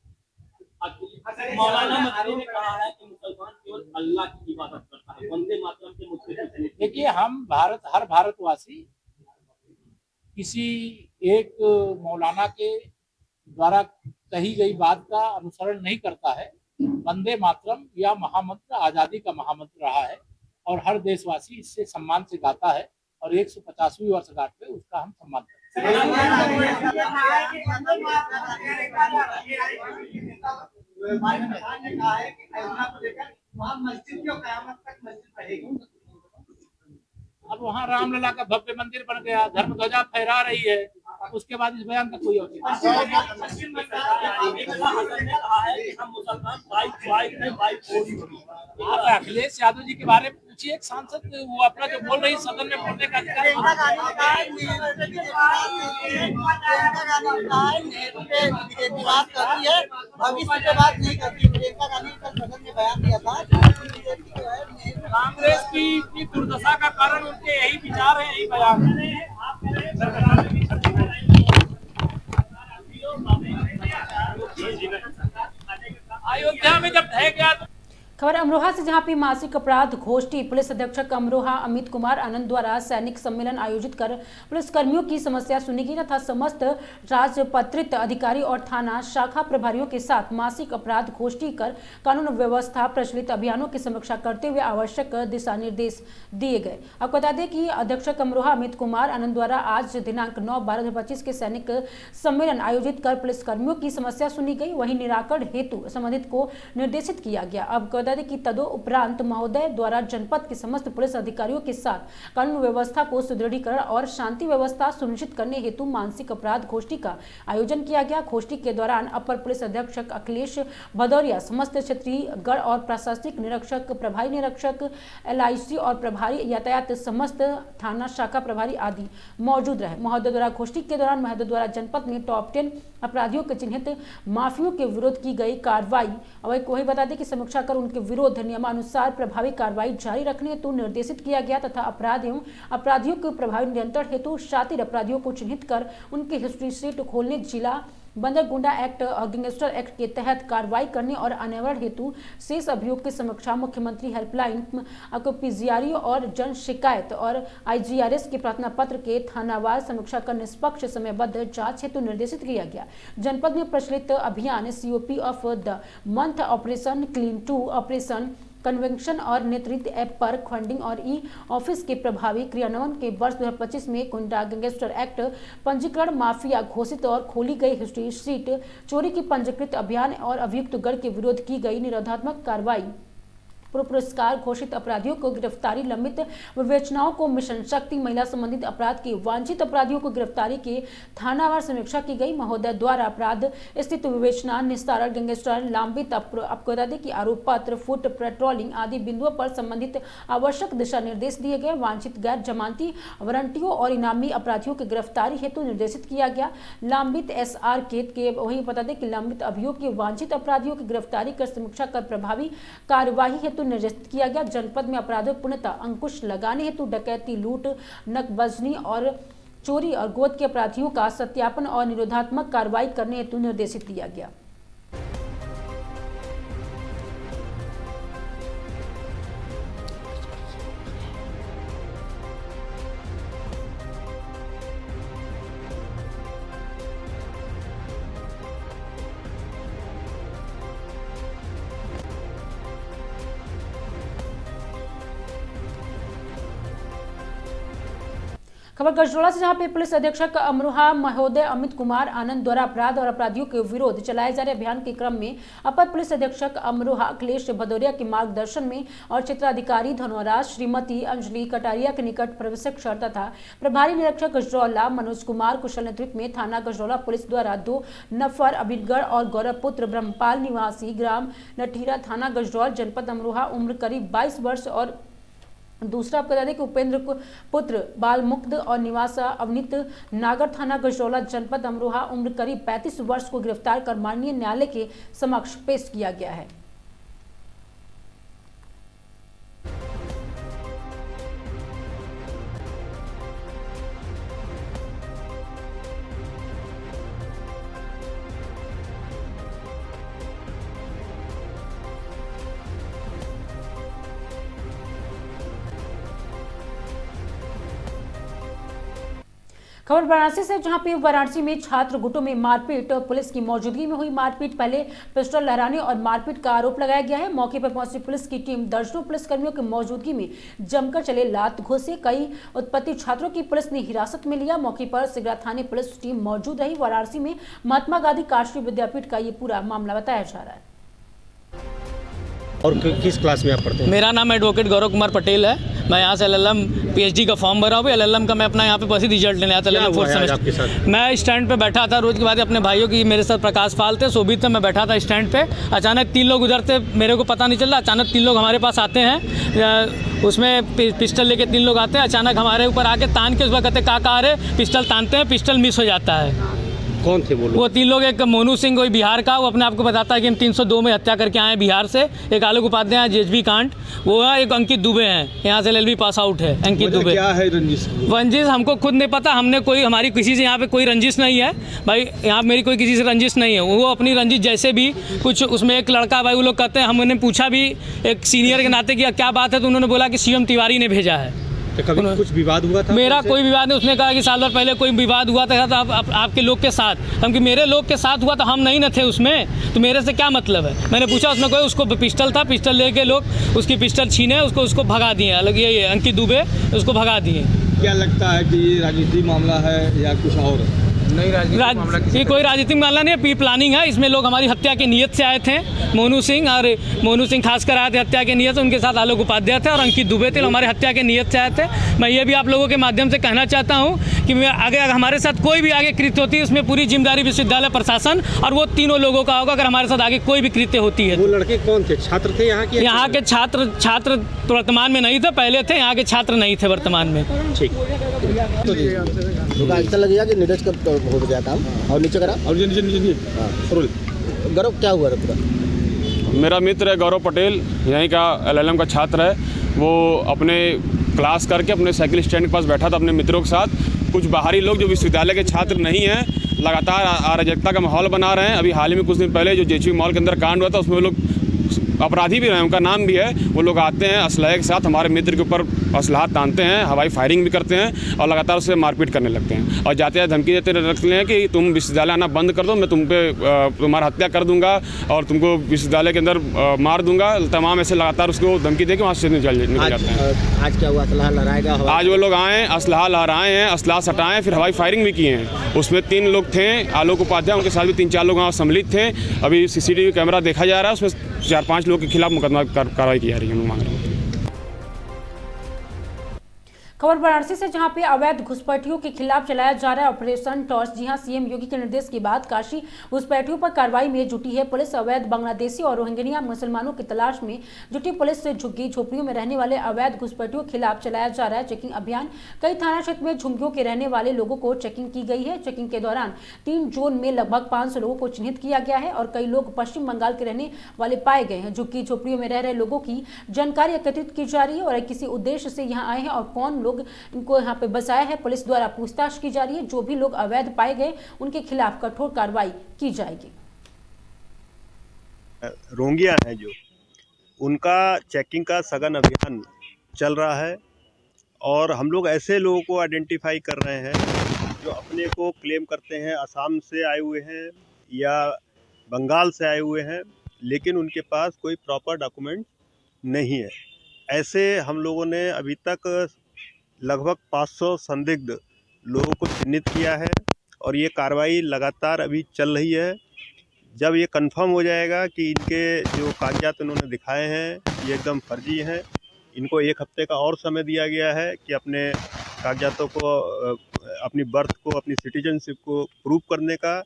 मौलाना मदनी ने कहा है कि मुसलमान केवल अल्लाह की इबादत करता है, वंदे मातरम के मुद्दे। देखिए, हम हर भारतवासी किसी एक मौलाना के द्वारा कही गई बात का अनुसरण नहीं करता है। वंदे मातरम या महामंत्र आजादी का महामंत्र रहा है और हर देशवासी इससे सम्मान से गाता है, और 150वीं वर्षगांठ पे उसका हम सम्मान करते हैं। अब वहाँ रामलला का भव्य मंदिर बन गया, धर्म ध्वजा फहरा रही है, उसके बाद इस बयान का कोई औचित्य आप अखिलेश यादव जी के बारे में पूछिए एक सांसद वो अपना जो बोल रही सदन में बोलने का अधिकार भविष्य के बात नहीं करती। प्रियंका गांधी कल सदन में बयान दिया था कांग्रेस की दुर्दशा का कारण उनके यही विचार है, यही बयान अयोध्या में जब ढह गया। खबर अमरोहा से, जहां पे मासिक अपराध गोष्ठी पुलिस अधीक्षक अमरोहा अमित कुमार आनंद द्वारा सैनिक सम्मेलन आयोजित कर पुलिस कर्मियों की समस्या सुनी गई तथा समस्त राजपत्रित अधिकारी और थाना शाखा प्रभारियों के साथ मासिक अपराध गोष्ठी कर कानून व्यवस्था प्रचलित अभियानों की समीक्षा करते हुए आवश्यक दिशा निर्देश दिए गए। आपको बता दें कि अधीक्षक अमरोहा अमित कुमार आनंद द्वारा आज दिनांक 9/12/2025 के सैनिक सम्मेलन आयोजित कर पुलिस कर्मियों की समस्या सुनी गई, वहीं निराकरण हेतु संबंधित को निर्देशित किया गया। अब बता दें कि तदोपरांत महोदय द्वारा जनपद के समस्त पुलिस अधिकारियों के साथ कानून व्यवस्था को सुदृढ़ीकरण और शांति व्यवस्था सुनिश्चित करने हेतु मानसिक अपराध गोष्ठी का आयोजन किया गया। गोष्ठी के दौरान अपर पुलिस अधीक्षक अखिलेश भदौरिया, समस्त क्षेत्रीय गढ़ और प्रशासनिक निरीक्षक, प्रभारी निरीक्षक LIC और प्रभारी यातायात, समस्त थाना शाखा प्रभारी आदि मौजूद रहे। महोदय द्वारा गोष्ठी के दौरान महोदय द्वारा जनपद में टॉप 10 अपराधियों के चिन्हित माफियों के विरुद्ध की गई कार्रवाई, वही बता दें कि समीक्षा कर उनके विरोध नियमानुसार प्रभावी कार्रवाई जारी रखने हेतु निर्देशित किया गया तथा अपराध एवं अपराधियों के प्रभावी नियंत्रण हेतु शातिर अपराधियों को चिन्हित कर उनकी हिस्ट्री शीट खोलने, जिला बंदर गुंडा एक्ट और गैंगस्टर एक्ट के तहत कार्रवाई करने और अनावरण हेतु शेष अभियोग की समीक्षा मुख्यमंत्री हेल्पलाइन PGRE और जन शिकायत और IGRS के प्रार्थना पत्र के थानावार समीक्षा कर निष्पक्ष समयबद्ध जांच हेतु निर्देशित किया गया। जनपद में प्रचलित अभियान COP of the month, operation clean 2, operation convention और नेतृत्व ऐप पर फंडिंग और ऑफिस के प्रभावी क्रियान्वयन के वर्ष 2025 में गुंडा गैंगस्टर एक्ट, पंजीकरण माफिया घोषित और खोली गई हिस्ट्री शीट, चोरी की पंजीकृत अभियान और अभियुक्त गढ़ के विरोध की गई निरोधात्मक कार्रवाई, पुरस्कार घोषित अपराधियों को गिरफ्तारी, लंबित विवेचनाओं को मिशन शक्ति, महिला संबंधित अपराध के वांछित अपराधियों को गिरफ्तारी के थानावार समीक्षा की गई। महोदय द्वारा अपराध स्थित विवेचना, निस्तारण, गैंगस्टर लंबित, आपको बता दें कि आरोप पत्र, फुट पेट्रोलिंग आदि बिंदुओं पर संबंधित आवश्यक दिशा निर्देश दिए गए। वांछित गैर जमानती वारंटियों और इनामी अपराधियों की गिरफ्तारी हेतु निर्देशित किया गया। लंबित SR के वही बता दें कि लंबित अभियोग के वांछित अपराधियों की गिरफ्तारी कर समीक्षा कर प्रभावी कार्यवाही हेतु निर्देशित किया गया। जनपद में अपराधों पूर्णतः अंकुश लगाने हेतु डकैती, लूट, नकबजनी और चोरी और गोद के अपराधियों का सत्यापन और निरोधात्मक कार्रवाई करने हेतु निर्देशित किया गया। खबर गजरोला से, जहां पे पुलिस अधीक्षक अमरोहा महोदय अमित कुमार आनंद द्वारा अपराध और अपराधियों के विरोध चलाए जा रहे अभियान के क्रम में अपर पुलिस अधीक्षक अमरोहा अखिलेश भदौरिया के मार्गदर्शन में और क्षेत्राधिकारी धनौरा श्रीमती अंजलि कटारिया के निकट प्रशिक्षण तथा प्रभारी निरीक्षक गजरौला मनोज कुमार कुशल नेतृत्व में थाना गजरौला पुलिस द्वारा 2 नफर अबिरगढ़ और गौरवपुत्र ब्रह्मपाल निवासी ग्राम नठीरा थाना गजरौल जनपद अमरोहा, उम्र करीब 22 वर्ष और दूसरा आपको बता दें कि उपेंद्र पुत्र बालमुक्त और निवासा अवनीत नागर थाना गजरौला जनपद अमरोहा, उम्र करीब 35 वर्ष को गिरफ्तार कर माननीय न्यायालय के समक्ष पेश किया गया है। खबर वाराणसी से, जहां पे वाराणसी में छात्र गुटों में मारपीट, पुलिस की मौजूदगी में हुई मारपीट। पहले पिस्टल लहराने और मारपीट का आरोप लगाया गया है। मौके पर पहुंची पुलिस की टीम दर्जनों पुलिसकर्मियों की मौजूदगी में जमकर चले लात घोंसे, कई उत्पत्ति छात्रों की पुलिस ने हिरासत में लिया। मौके पर सिगरा थाने पुलिस टीम मौजूद रही। वाराणसी में महात्मा गांधी राष्ट्रीय विद्यापीठ का ये पूरा मामला बताया जा रहा है। और किस क्लास में आप पढ़ते हैं? मेरा नाम एडवोकेट गौरव कुमार पटेल है। मैं यहाँ से LLM PhD का फॉर्म भरा हूँ। LLM का मैं अपना यहाँ पे बस रिजल्ट लेने आया था। LLM फोर्थ सेमेस्टर मैं स्टैंड पे बैठा था रोज के बाद अपने भाइयों की, मेरे साथ प्रकाश पाल थे, शोभित थे, मैं बैठा था स्टैंड पे। अचानक 3 लोग उधर थे, मेरे को पता नहीं चल रहा। अचानक 3 लोग हमारे पास आते हैं, उसमें पिस्टल लेके 3 लोग आते हैं। अचानक हमारे ऊपर आके तान के उस वक्त कहते का आ रहे, पिस्टल तानते हैं, पिस्टल मिस हो जाता है। कौन थे वो लोग? वो 3 लोग, एक मोनू सिंह कोई बिहार का, वो अपने आप को बताता है कि हम 302 में हत्या करके आए हैं बिहार से। एक आलोक उपाध्याय JHB कांड, वो है। एक अंकित दुबे हैं, यहाँ से LLB पास आउट है अंकित दुबे। क्या है रंजिश? हमको खुद नहीं पता। हमने कोई, हमारी किसी से यहाँ पे कोई रंजिश नहीं है भाई। यहाँ मेरी कोई किसी से रंजिश नहीं है। वो अपनी रंजिश जैसे भी कुछ, उसमें एक लड़का भाई वो लोग कहते हैं, हमने पूछा भी एक सीनियर के नाते कि क्या बात है, तो उन्होंने बोला कि CM तिवारी ने भेजा है। तो कभी कुछ विवाद हुआ था? मेरा कोई विवाद नहीं। उसने कहा कि साल भर पहले कोई विवाद हुआ था तो आपके लोग के साथ, हम कि मेरे लोग के साथ हुआ तो हम नहीं न थे उसमें, तो मेरे से क्या मतलब है। मैंने पूछा, उसने कोई, उसको पिस्टल था, पिस्टल लेके लोग उसकी पिस्टल छीने उसको भगा दिए। अलग ये अंकित दुबे, उसको भगा दिए। क्या लगता है कि ये राजनीतिक मामला है या कुछ और? नहीं, ये कोई राजनीतिक मामला नहीं है, प्री प्लानिंग है। इसमें लोग हमारी हत्या की नीयत से आए थे। मोनू सिंह खासकर आए थे हत्या के नीयत से। उनके साथ आलोक उपाध्याय थे और अंकित दुबे थे, हमारे हत्या के नीयत से आए थे। मैं ये भी आप लोगों के माध्यम से कहना चाहता हूँ कि अगर हमारे साथ कोई भी आगे कृत्य होती है, उसमें पूरी जिम्मेदारी विश्वविद्यालय प्रशासन और वो 3 लोगों का होगा। अगर हमारे साथ आगे कोई भी कृत्य होती है। वो लड़के कौन थे? छात्र थे यहाँ के? यहाँ के छात्र वर्तमान में नहीं थे, पहले थे। यहाँ के छात्र नहीं थे वर्तमान में। ठीक ऐसा लगेगा कि नीरज का हो गया काम और नीचे करा और नीचे गौरव क्या हुआ पूरा? मेरा मित्र है गौरव पटेल, यहीं का LLM का छात्र है। वो अपने क्लास करके अपने साइकिल स्टैंड के पास बैठा था अपने मित्रों के साथ। कुछ बाहरी लोग जो विश्वविद्यालय के छात्र नहीं हैं, लगातार अराजकता का माहौल बना रहे हैं। अभी हाल ही में कुछ दिन पहले जो JHB मॉल के अंदर कांड हुआ था, उसमें वो लोग अपराधी भी रहे, उनका नाम भी है। वो लोग आते हैं असलहे के साथ, हमारे मित्र के ऊपर असलहा तानते हैं, हवाई फायरिंग भी करते हैं और लगातार उससे मारपीट करने लगते हैं। और जाते हैं धमकी देते रखते हैं कि तुम विश्वविद्यालय आना बंद कर दो, मैं तुम पे तुम्हारा हत्या कर दूंगा और तुमको विश्वविद्यालय के अंदर मार दूंगा। तमाम ऐसे लगातार उसको धमकी दे के वहाँ से निकल जाते हैं। आज क्या हुआ? असलहा लहराएगा? आज वो लोग आए, असलहा लहराए हैं, असलहा सटाएँ, फिर हवाई फायरिंग भी किए हैं। उसमें 3 लोग थे, आलोक उपाध्याय, उनके साथ भी 3-4 लोग वहाँ सम्मिलित थे। अभी CCTV कैमरा देखा जा रहा है, उसमें 4-5 लोगों के खिलाफ मुकदमा कार्रवाई की जा रही है। हम मांग रहे हैं। खबर वाराणसी से, जहां पे अवैध घुसपैठियों के खिलाफ चलाया जा रहा है ऑपरेशन टॉर्च। जी हां, CM योगी के निर्देश के बाद काशी घुसपैठियों पर कार्रवाई में जुटी है पुलिस। अवैध बांग्लादेशी और रोहिंग्या मुसलमानों की तलाश में जुटी पुलिस से झुग्गी झोपड़ियों में रहने वाले अवैध घुसपैठियों के खिलाफ चलाया जा रहा है चेकिंग अभियान। कई थाना क्षेत्र में झुग्गियों के रहने वाले लोगों को चेकिंग की गई है। चेकिंग के दौरान 3 जोन में लगभग 500 लोगों को चिन्हित किया गया है और कई लोग पश्चिम बंगाल के रहने वाले पाए गए हैं। झुग्गी झोपड़ियों में रह रहे लोगों की जानकारी एकत्रित की जा रही है और किसी उद्देश्य से यहाँ आए हैं और कौन लोग इनको यहाँ पे बसाया है, पुलिस द्वारा पूछताछ की जा रही है। जो भी लोग अवैध पाए गए उनके खिलाफ कठोर कार्रवाई की जाएगी। रोहिंग्या है जो, उनका चेकिंग का सघन अभियान चल रहा है और हम लोग ऐसे लोगों को आइडेंटिफाई कर रहे हैं जो अपने को क्लेम करते हैं असम से आए हुए हैं या बंगाल से आए हुए हैं, लेकिन उनके पास कोई प्रॉपर डॉक्यूमेंट नहीं है। ऐसे हम लोगों ने अभी तक लगभग 500 संदिग्ध लोगों को चिन्हित किया है और ये कार्रवाई लगातार अभी चल रही है। जब ये कंफर्म हो जाएगा कि इनके जो कागजात उन्होंने दिखाए हैं ये एकदम फर्जी हैं, इनको 1 हफ्ते का और समय दिया गया है कि अपने कागजातों को, अपनी बर्थ को, अपनी सिटीजनशिप को प्रूव करने का।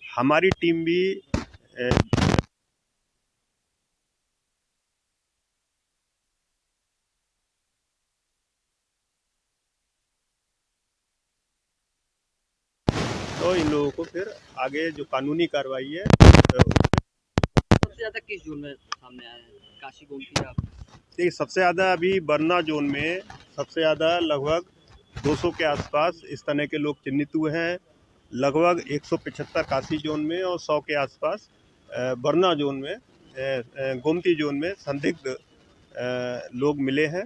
हमारी टीम भी तो इन लोगों को फिर आगे जो कानूनी कार्रवाई है। सबसे ज़्यादा किस जोन में सामने आया है? काशी गोमती आप? देखिए, सबसे ज़्यादा अभी बरना जोन में सबसे ज़्यादा लगभग 200 के आसपास इस तरह के लोग चिन्हित हुए हैं। लगभग 175 काशी जोन में और 100 के आसपास बरना जोन में, गोमती जोन में संदिग्ध लोग मिले हैं।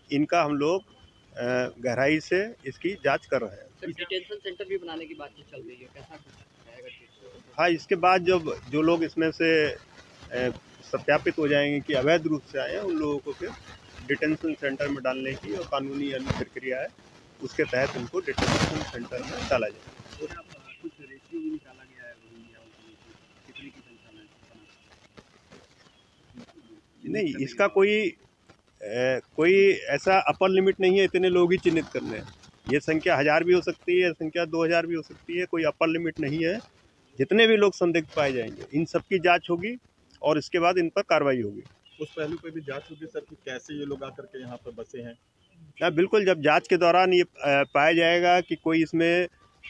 इनका हम लोग गहराई से इसकी जांच कर रहे हैं। डिटेंशन सेंटर भी बनाने की बातचीत चल रही है, कैसा कुछ रहेगा? हाँ, इसके बाद जब जो लोग इसमें से सत्यापित हो जाएंगे कि अवैध रूप से आए हैं, उन लोगों को फिर डिटेंशन सेंटर में डालने की और कानूनी अन्य प्रक्रिया है, उसके तहत उनको डिटेंशन सेंटर में डाला जाएगा। कुछ रेशियो भी निकाला गया है कितने की संख्या में? नहीं, इसका कोई ऐसा अपर लिमिट नहीं है, इतने लोग ही चिन्हित करने हैं। ये संख्या 1000 भी हो सकती है, संख्या 2000 भी हो सकती है, कोई अपर लिमिट नहीं है। जितने भी लोग संदिग्ध पाए जाएंगे इन सब की जाँच होगी और इसके बाद इन पर कार्रवाई होगी। उस पहलू पे भी जांच होगी सर कि कैसे ये लोग आकर के यहाँ पर बसे हैं। हाँ बिल्कुल, जब जांच के दौरान ये पाया जाएगा कि कोई इसमें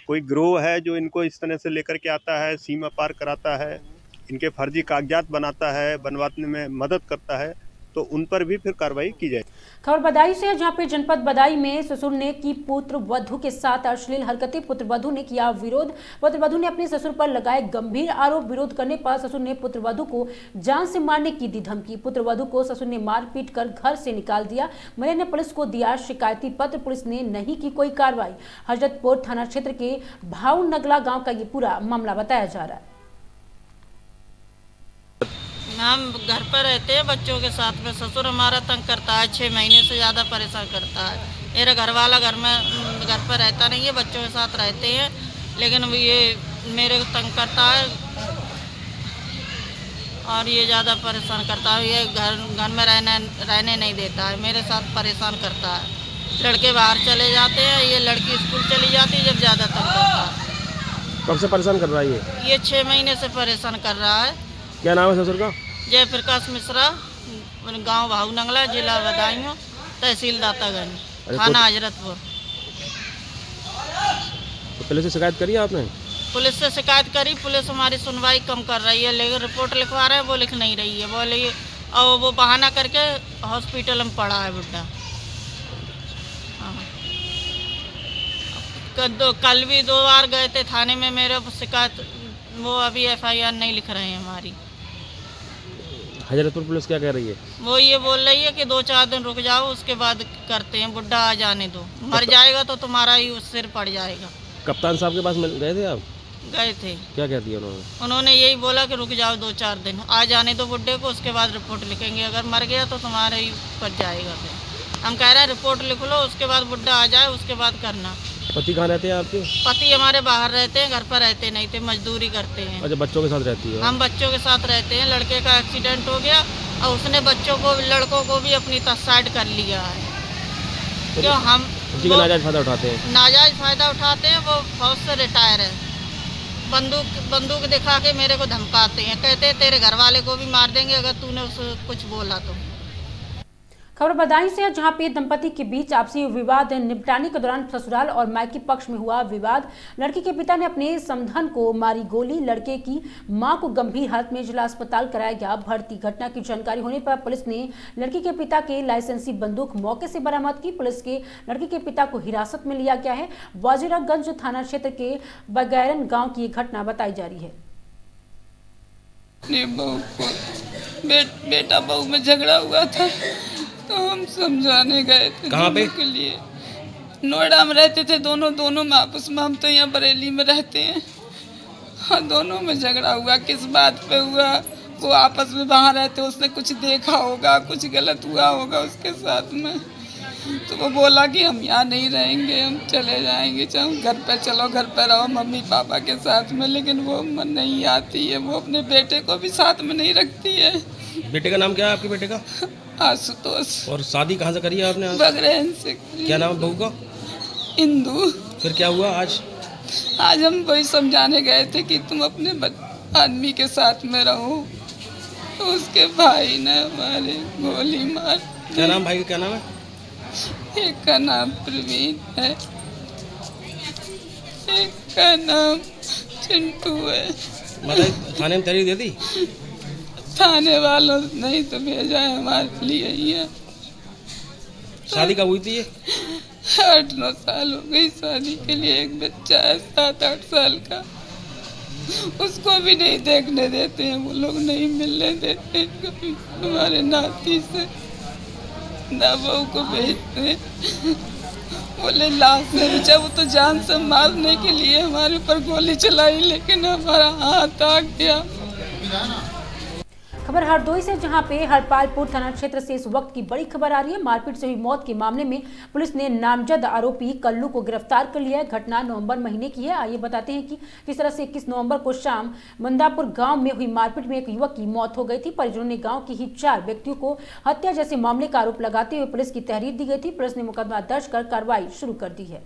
कोई गिरोह है जो इनको इस तरह से लेकर के आता है, सीमा पार कराता है, इनके फर्जी कागजात बनाता है, बनवाने में मदद करता है, तो उन पर भी फिर कार्रवाई की जाए। खबर बदायूं से है, जहां पे जनपद बदायूं में ससुर ने की पुत्र वधू के साथ अश्लील हरकतें। पुत्र वधू ने किया विरोध। पुत्र वधू ने अपने ससुर पर लगाए गंभीर आरोप। विरोध करने पर ससुर ने पुत्र वधू को जान से मारने की दी धमकी। पुत्र वधू को ससुर ने मारपीट कर घर से निकाल दिया। महिला ने पुलिस को दिया शिकायती पत्र। पुलिस ने नहीं की कोई कार्रवाई। हजरतपुर थाना क्षेत्र के भाऊ नगला गाँव का ये पूरा मामला बताया जा रहा है। हम घर पर रहते हैं बच्चों के साथ में। ससुर हमारा तंग करता है, 6 महीने से ज़्यादा परेशान करता है। मेरा घर वाला घर पर रहता नहीं है, बच्चों के साथ रहते हैं, लेकिन ये मेरे को तंग करता है और ये ज़्यादा परेशान करता है। ये घर में रहने नहीं देता है, मेरे साथ परेशान करता है। लड़के बाहर चले जाते हैं, ये लड़की स्कूल चली जाती है, जब ज़्यादा तंग करता है। कब से परेशान कर रहा है ये 6 महीने से परेशान कर रहा है। क्या नाम है ससुर का? जय प्रकाश मिश्रा, गांव भाऊ नंगला, जिला बदायूं, तहसील दातागंज, थाना हजरतपुर। तो पुलिस से शिकायत करी आपने? पुलिस से शिकायत करी, पुलिस हमारी सुनवाई कम कर रही है, लेकिन रिपोर्ट लिखवा रहे हैं, वो लिख नहीं रही है। बोले और वो बहाना करके हॉस्पिटल में पड़ा है बुड्ढा। कल भी 2 बार गए थे थाने में, मेरे शिकायत, वो अभी FIR नहीं लिख रहे हैं हमारी। हजरतपुर पुलिस क्या कह रही है? वो ये बोल रही है कि 2-4 दिन रुक जाओ, उसके बाद करते हैं, बुड्ढा आ जाने दो, मर जाएगा तो तुम्हारा ही उस सिर पड़ जाएगा। कप्तान साहब के पास गए थे आप? गए थे। क्या कहती है उन्होंने? उन्होंने यही बोला कि रुक जाओ 2-4 दिन, आ जाने दो बुड्ढे को, उसके बाद रिपोर्ट लिखेंगे, अगर मर गया तो तुम्हारा ही पड़ जाएगा। फिर हम कह रहे हैं रिपोर्ट लिख लो, उसके बाद बुड्ढा आ जाए, उसके बाद करना। पति कहाँ रहते हैं आपके? पति हमारे बाहर रहते हैं, घर पर रहते नहीं थे, मजदूरी करते हैं। अच्छा, बच्चों के साथ रहती है? हम बच्चों के साथ रहते हैं। लड़के का एक्सीडेंट हो गया और उसने लड़कों को भी अपनी साइड कर लिया है। तो क्यों हम उसी का नाजायज फायदा उठाते हैं? नाजायज फायदा उठाते हैं। वो फौज से रिटायर है। बंदूक दिखा के मेरे को धमकाते हैं, कहते हैं तेरे घर वाले को भी मार देंगे अगर तूने उसको कुछ बोला तो। खबर बदायूं से है, जहां पे दंपति के बीच आपसी विवाद निपटाने के दौरान ससुराल और मायके पक्ष में हुआ विवाद। लड़की के पिता ने अपने समधन को मारी गोली। लड़के की मां को गंभीर हालत में जिला अस्पताल कराया गया भर्ती। घटना की जानकारी होने पर पुलिस ने लड़की के पिता के लाइसेंसी बंदूक मौके से बरामद की। पुलिस के लड़की के पिता को हिरासत में लिया गया है। वाजिरागंज थाना क्षेत्र के बगैरन गाँव की घटना बताई जा रही है। बेटा बहू में झगड़ा हुआ था तो हम समझाने गए थे। कहाँ पे? के लिए नोएडा में रहते थे दोनों में आपस में। हम तो यहाँ बरेली में रहते हैं। हाँ, दोनों में झगड़ा हुआ। किस बात पे हुआ? वो आपस में वहाँ रहते, उसने कुछ देखा होगा, कुछ गलत हुआ होगा उसके साथ में, तो वो बोला कि हम यहाँ नहीं रहेंगे, हम चले जाएंगे, चाहे घर पे चलो, घर पे रहो मम्मी पापा के साथ में। लेकिन वो नहीं आती है, वो अपने बेटे को भी साथ में नहीं रखती है। बेटे का नाम क्या है आपके बेटे का? आशुतोष। और शादी कहाँ से करी है आपने? बगरैन से। क्या नाम है बहू का? इंदू। फिर क्या हुआ आज? आज हम वही समझाने गए थे कि तुम अपने आदमी के साथ में रहो, तो उसके भाई ने हमारे गोली मार। क्या नाम भाई का? क्या नाम है? एक का नाम प्रवीण है, एक का नाम चिंटू है। मतलब थाने में तहरीर दे दी? थाने वालों नहीं तो भेजा है हमारे लिए ही है। शादी कब हुई थी ये? 8-9 साल हो गई शादी के लिए। एक बच्चा है 7-8 साल का, उसको भी नहीं देखने देते हैं वो लोग, नहीं मिलने देते कभी हमारे नाती से, ना बहू को भेजते हैं। बोले लाश है बच्चा, वो तो जान से मारने के लिए हमारे ऊपर गोली चलाई, लेकिन हमारा हाथ आ गया। खबर हरदोई से, जहां पे हरपालपुर थाना क्षेत्र से इस वक्त की बड़ी खबर आ रही है। मारपीट से हुई मौत के मामले में पुलिस ने नामजद आरोपी कल्लू को गिरफ्तार कर लिया है। घटना नवंबर महीने की है। आइए बताते हैं कि किस तरह से 21 नवंबर को शाम मंदापुर गांव में हुई मारपीट में एक युवक की मौत हो गई थी। परिजनों ने गांव की ही 4 व्यक्तियों को हत्या जैसे मामले का आरोप लगाते हुए पुलिस की तहरीर दी गई थी। पुलिस ने मुकदमा दर्ज कर कार्रवाई शुरू कर दी है।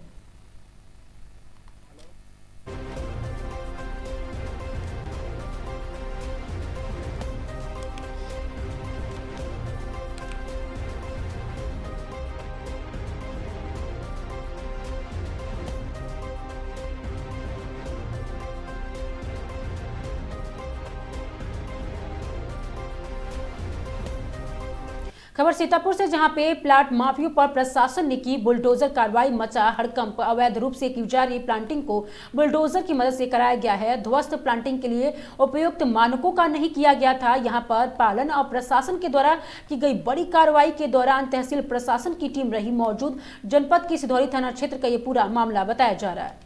खबर सीतापुर से, जहां पे प्लाट माफियों पर प्रशासन ने की बुलडोजर कार्रवाई, मचा हड़कंप। अवैध रूप से की जा रही प्लांटिंग को बुलडोजर की मदद से कराया गया है ध्वस्त। प्लांटिंग के लिए उपयुक्त मानकों का नहीं किया गया था। यहां पर पालन और प्रशासन के द्वारा की गई बड़ी कार्रवाई के दौरान तहसील प्रशासन की टीम रही मौजूद। जनपद की सिधौली थाना क्षेत्र का ये पूरा मामला बताया जा रहा है।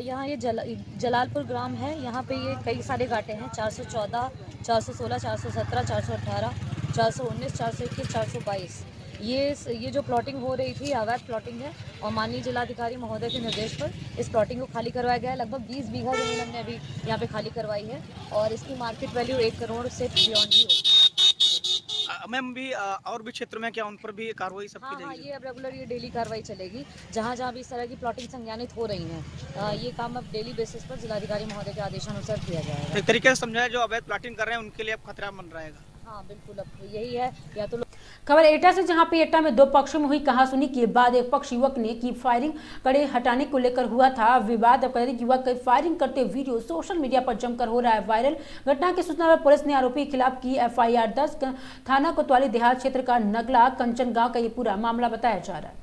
यहाँ ये जलालपुर ग्राम है। यहाँ पे ये कई सारे घाटे हैं, 414, 416, 417, 418, 419, 421, 422। ये जो प्लॉटिंग हो रही थी अवैध प्लॉटिंग है और माननीय जिलाधिकारी महोदय के निर्देश पर इस प्लॉटिंग को खाली करवाया गया है। लगभग 20 बीघा जमीन हमने अभी यहाँ पे खाली करवाई है और इसकी मार्केट वैल्यू 1 करोड़ से बियॉन्ड ही होगी। मैम भी और भी क्षेत्र में क्या उन पर भी कार्रवाई सबकी हाँ, ये अब रेगुलर ये डेली कार्रवाई चलेगी। जहाँ जहाँ भी इस तरह की प्लॉटिंग संज्ञानित हो रही हैं, ये काम अब डेली बेसिस पर जिलाधिकारी महोदय के आदेशानुसार किया जाएगा। एक तरीके से समझाया, जो अवैध प्लॉटिंग कर रहे हैं उनके लिए अब खतरा बन रहेगा। हाँ बिल्कुल, अब यही है या तो खबर एटा से, जहां पे एटा में 2 पक्षों में हुई कहासुनी के बाद एक पक्ष युवक ने की फायरिंग कड़े हटाने को लेकर हुआ था विवाद। अब युवक की फायरिंग करते वीडियो सोशल मीडिया पर जमकर हो रहा है वायरल। घटना की सूचना पर पुलिस ने आरोपी के खिलाफ की FIR दर्ज। थाना कोतवाली देहात क्षेत्र का नगला कंचन गांव का ये पूरा मामला बताया जा रहा है।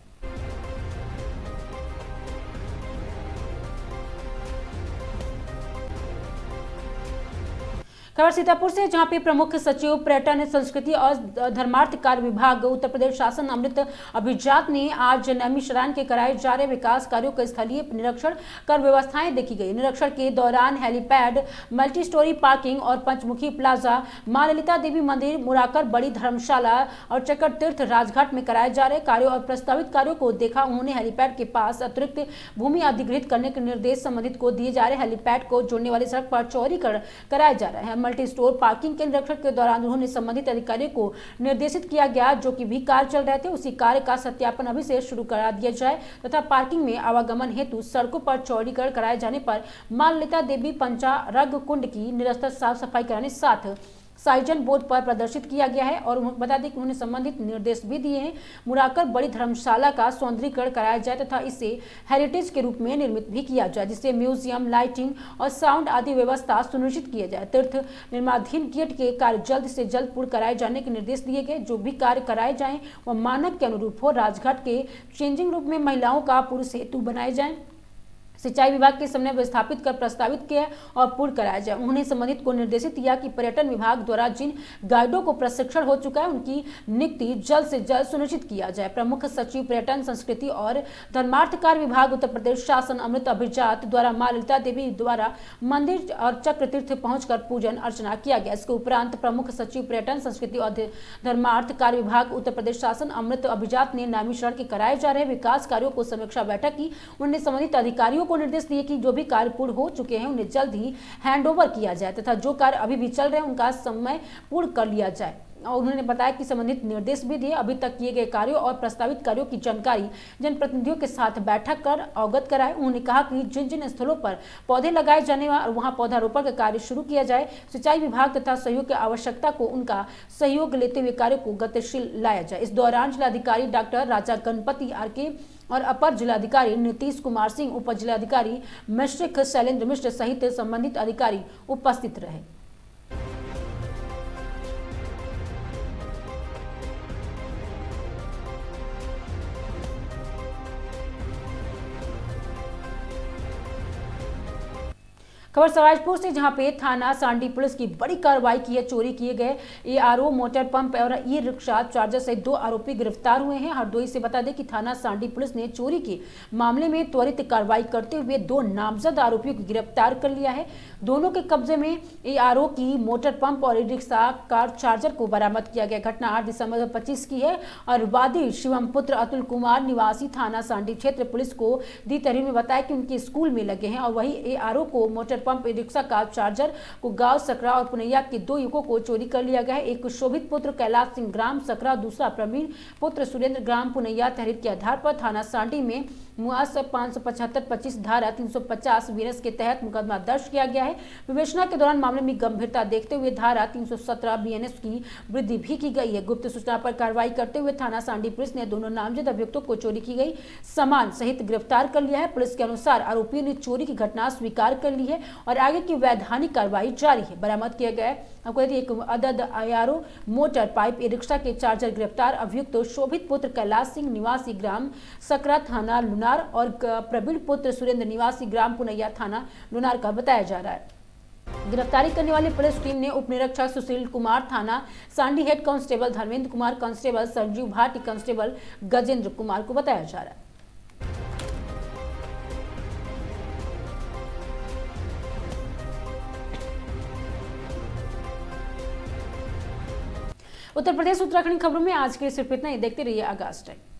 खबर सीतापुर से, जहां पे प्रमुख सचिव पर्यटन संस्कृति और धर्मार्थ कार्य विभाग उत्तर प्रदेश शासन अमृत अभिजात ने आज नैमिषारण्य के कराए जा रहे विकास कार्यों का स्थलीय निरीक्षण कर व्यवस्थाएं देखी गई। निरीक्षण के दौरान हेलीपैड, मल्टी स्टोरी पार्किंग और पंचमुखी प्लाजा, मां ललिता देवी मंदिर, मुराकर बड़ी धर्मशाला और चक्कर तीर्थ राजघाट में कराए जा रहे कार्यों और प्रस्तावित कार्यों को देखा। उन्होंने हेलीपैड के पास अतिरिक्त भूमि अधिग्रहित करने के निर्देश संबंधित को दिए जा रहे हेलीपैड को जोड़ने वाली सड़क पर चौड़ीकरण कराया जा रहा है। मल्टी स्टोर पार्किंग के निरीक्षण के दौरान उन्होंने संबंधित अधिकारियों को निर्देशित किया गया जो कि भी कार्य चल रहे थे उसी कार्य का सत्यापन अभी से शुरू करा दिया जाए तथा पार्किंग में आवागमन हेतु सड़कों पर चौड़ीकरण कराए जाने पर मां ललिता देवी पंचारग कुंड की निरंतर साफ सफाई कराने साथ साइजन बोर्ड पर प्रदर्शित किया गया है। और बता दें कि उन्होंने संबंधित निर्देश भी दिए हैं। मुराकर बड़ी धर्मशाला का सौंदर्यीकरण कराया जाए तथा इसे हेरिटेज के रूप में निर्मित भी किया जाए, जिससे म्यूजियम, लाइटिंग और साउंड आदि व्यवस्था सुनिश्चित किया जाए। तीर्थ निर्माणाधीन गेट के कार्य जल्द से जल्द पूर्ण कराए जाने के निर्देश दिए गए। जो भी कार्य कराए जाएं वह मानक के अनुरूप हो। राजघाट के चेंजिंग रूम में महिलाओं का पुरुष हेतु बनाए जाए। सिंचाई विभाग के समन्वय स्थापित कर प्रस्तावित किया और पूर्ण कराया जाए। उन्होंने संबंधित को निर्देशित किया कि पर्यटन विभाग द्वारा जिन गाइडों को प्रशिक्षण हो चुका है उनकी नियुक्ति जल्द से जल्द सुनिश्चित किया जाए। प्रमुख सचिव पर्यटन संस्कृति और धर्मार्थ कार्य विभाग उत्तर प्रदेश शासन अमृत अभिजात द्वारा मां ललिता देवी द्वारा मंदिर और चक्र तीर्थ पहुंचकर पूजन अर्चना किया गया। इसके उपरांत प्रमुख सचिव पर्यटन संस्कृति और धर्मार्थ कार्य विभाग उत्तर प्रदेश शासन अमृत अभिजात ने नैमिषारण्य के कराए जा रहे विकास कार्यों को समीक्षा बैठक की। उन्होंने संबंधित अधिकारियों को निर्देश दिए कि जो भी कार्य पूर्ण हो चुके हैं उन्हें जल्द ही हैंडओवर किया जाए तथा जो कार्य अभी भी चल रहे हैं उनका समय पूर्ण कर लिया जाए। और उन्होंने बताया कि संबंधित निर्देश भी दिए। अभी तक किए गए कार्यों और प्रस्तावित कार्यों की जानकारी जनप्रतिनिधियों के साथ बैठक कर अवगत कराए। उन्होंने कहा कि जिन जिन स्थलों पर पौधे लगाए जाने और वहां पौधारोपण का कार्य शुरू किया जाए। सिंचाई विभाग तथा सहयोग की आवश्यकता को उनका सहयोग लेते हुए कार्य को गतिशील लाया जाए। इस दौरान जिलाधिकारी डॉक्टर राजा गणपति RK और अपर जिलाधिकारी नीतीश कुमार सिंह, उप जिलाधिकारी मिश्रिक शैलेंद्र मिश्र सहित संबंधित अधिकारी उपस्थित रहे। खबर सराजपुर से, जहां पे थाना सांडी पुलिस की बड़ी कार्रवाई की है। चोरी किए गए ARO मोटर पंप और ई-रिक्शा चार्जर सहित 2 आरोपी गिरफ्तार हुए हैं। हरदोई से बता दें कि थाना सांडी पुलिस ने चोरी के मामले में त्वरित कार्रवाई करते हुए 2 नामजद आरोपियों को गिरफ्तार कर लिया है। दोनों के कब्जे में ARO की मोटर पंप और ई-रिक्शा कार चार्जर को बरामद किया गया। घटना 8 दिसंबर 2025 की है और वादी शिवम पुत्र अतुल कुमार निवासी थाना सांडी क्षेत्र पुलिस को दी तहरीर में बताया कि उनके स्कूल में लगे हैं और वही ARO को motor pump, e-rickshaw car charger को गांव सकरा और पुनैया के 2 युवकों को चोरी कर लिया गया है। एक शोभित पुत्र कैलाश सिंह ग्राम सकरा, दूसरा प्रवीण पुत्र सुरेंद्र ग्राम पुनैया। तहरीर के आधार पर थाना सांडी में मुआवजा 575-25 धारा 350 बीएनएस के तहत मुकदमा दर्ज किया गया है। विवेचना के दौरान मामले में गंभीरता देखते हुए धारा 317 बीएनएस की वृद्धि भी की गई है। गुप्त सूचना पर कार्रवाई करते हुए थाना सांडी पुलिस ने दोनों नामजद अभियुक्तों को चोरी की गई सामान सहित गिरफ्तार कर लिया है। पुलिस के अनुसार आरोपियों ने चोरी की घटना स्वीकार कर ली है और आगे की वैधानिक कार्रवाई जारी है। बरामद किया गया आपको एक अदद ARO मोटर पाइप, ई-रिक्शा के चार्जर गिरफ्तार अभियुक्त शोभित पुत्र कैलाश सिंह निवासी ग्राम सकरा थाना लुनार और प्रवीण पुत्र सुरेंद्र निवासी ग्राम पुनैया थाना लुनार का बताया जा रहा है। गिरफ्तारी करने वाली पुलिस टीम ने उप निरीक्षक सुशील कुमार थाना Sandi, head constable Dharmendra Kumar, constable Sanjeev Bhati, constable Gajendra Kumar को बताया जा रहा है। उत्तर प्रदेश उत्तराखंड खबरों में आज के लिए सिर्फ इतना ही। देखते रहिए आगाज टाइम।